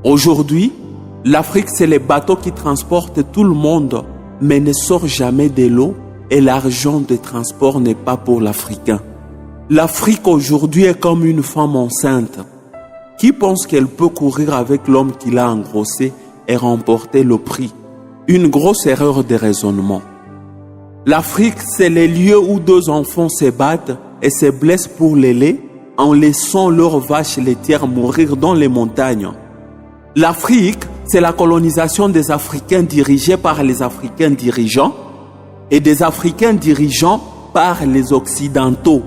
Aujourd'hui, l'Afrique, c'est les bateaux qui transportent tout le monde, mais ne sortent jamais de l'eau et l'argent de transport n'est pas pour l'Africain. L'Afrique aujourd'hui est comme une femme enceinte qui pense qu'elle peut courir avec l'homme qui l'a engrossé et remporter le prix. Une grosse erreur de raisonnement. L'Afrique, c'est les lieux où deux enfants se battent et se blessent pour le lait en laissant leurs vaches laitières mourir dans les montagnes. L'Afrique, c'est la colonisation des Africains dirigés par les Africains dirigeants et des Africains dirigeants par les Occidentaux.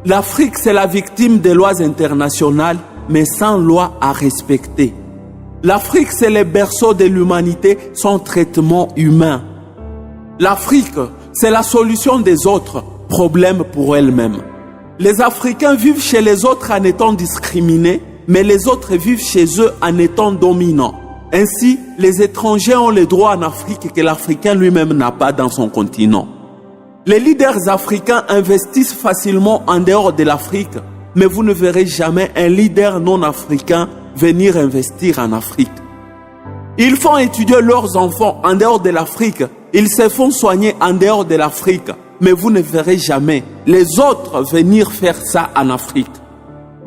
L'Afrique, c'est la victime des lois internationales, mais sans loi à respecter. L'Afrique, c'est le berceau de l'humanité sans traitement humain. L'Afrique, c'est la solution des autres problèmes pour elle-même. Les Africains vivent chez les autres en étant discriminés, mais les autres vivent chez eux en étant dominants. Ainsi, les étrangers ont les droits en Afrique que l'Africain lui-même n'a pas dans son continent. Les leaders africains investissent facilement en dehors de l'Afrique, mais vous ne verrez jamais un leader non africain venir investir en Afrique. Ils font étudier leurs enfants en dehors de l'Afrique, ils se font soigner en dehors de l'Afrique, mais vous ne verrez jamais les autres venir faire ça en Afrique.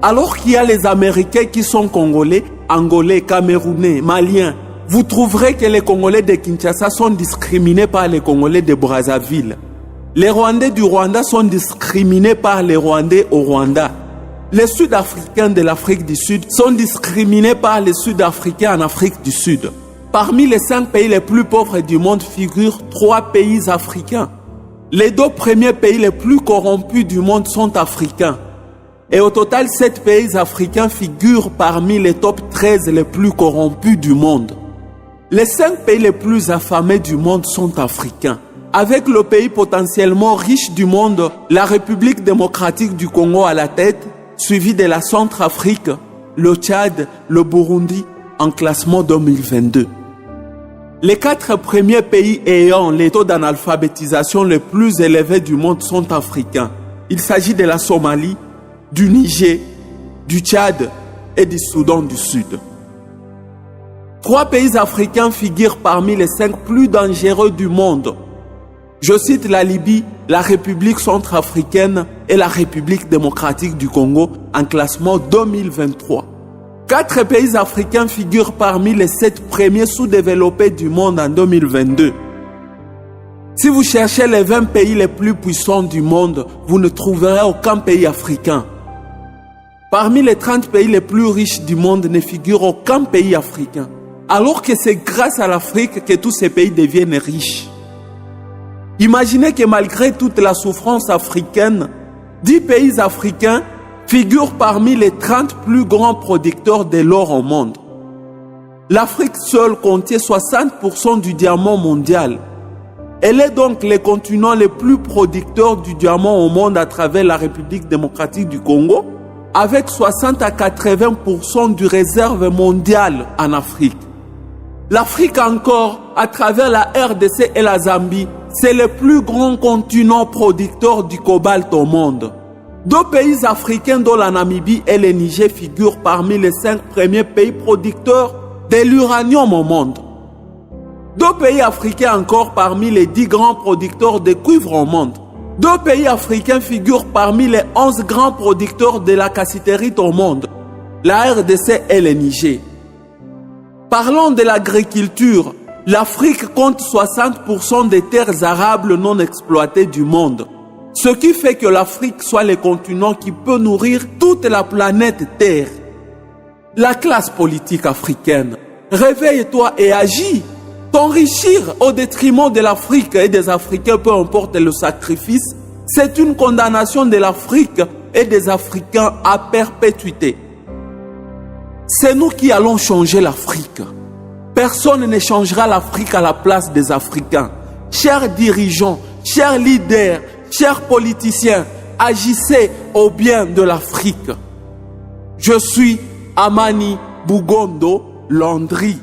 Alors qu'il y a les Américains qui sont Congolais, Angolais, Camerounais, Maliens, vous trouverez que les Congolais de Kinshasa sont discriminés par les Congolais de Brazzaville. Les Rwandais du Rwanda sont discriminés par les Rwandais au Rwanda. Les Sud-Africains de l'Afrique du Sud sont discriminés par les Sud-Africains en Afrique du Sud. Parmi les 5 pays les plus pauvres du monde figurent 3 pays africains. Les 2 premiers pays les plus corrompus du monde sont africains. Et au total, 7 pays africains figurent parmi les top 13 les plus corrompus du monde. Les 5 pays les plus affamés du monde sont africains. Avec le pays potentiellement riche du monde, la République démocratique du Congo à la tête, suivi de la Centrafrique, le Tchad, le Burundi, en classement 2022. Les 4 premiers pays ayant les taux d'analphabétisation les plus élevés du monde sont africains. Il s'agit de la Somalie, du Niger, du Tchad et du Soudan du Sud. 3 pays africains figurent parmi les 5 plus dangereux du monde. Je cite la Libye, la République centrafricaine et la République démocratique du Congo en classement 2023. 4 pays africains figurent parmi les 7 premiers sous-développés du monde en 2022. Si vous cherchez les 20 pays les plus puissants du monde, vous ne trouverez aucun pays africain. Parmi les 30 pays les plus riches du monde ne figure aucun pays africain. Alors que c'est grâce à l'Afrique que tous ces pays deviennent riches. Imaginez que malgré toute la souffrance africaine, 10 pays africains figurent parmi les 30 plus grands producteurs de l'or au monde. L'Afrique seule contient 60% du diamant mondial. Elle est donc le continent le plus producteur du diamant au monde à travers la République démocratique du Congo, avec 60 à 80% du réserve mondiale en Afrique. L'Afrique encore, à travers la RDC et la Zambie, c'est le plus grand continent producteur du cobalt au monde. 2 pays africains dont la Namibie et le Niger figurent parmi les 5 premiers pays producteurs de l'uranium au monde. 2 pays africains encore parmi les 10 grands producteurs de cuivre au monde. 2 pays africains figurent parmi les 11 grands producteurs de la cassiterite au monde, la RDC et le Niger. Parlons de l'agriculture. L'Afrique compte 60% des terres arables non exploitées du monde. Ce qui fait que l'Afrique soit le continent qui peut nourrir toute la planète Terre. La classe politique africaine, réveille-toi et agis. T'enrichir au détriment de l'Afrique et des Africains, peu importe le sacrifice, c'est une condamnation de l'Afrique et des Africains à perpétuité. C'est nous qui allons changer l'Afrique. Personne ne changera l'Afrique à la place des Africains. Chers dirigeants, chers leaders, chers politiciens, agissez au bien de l'Afrique. Je suis Amani Bougondo Landry.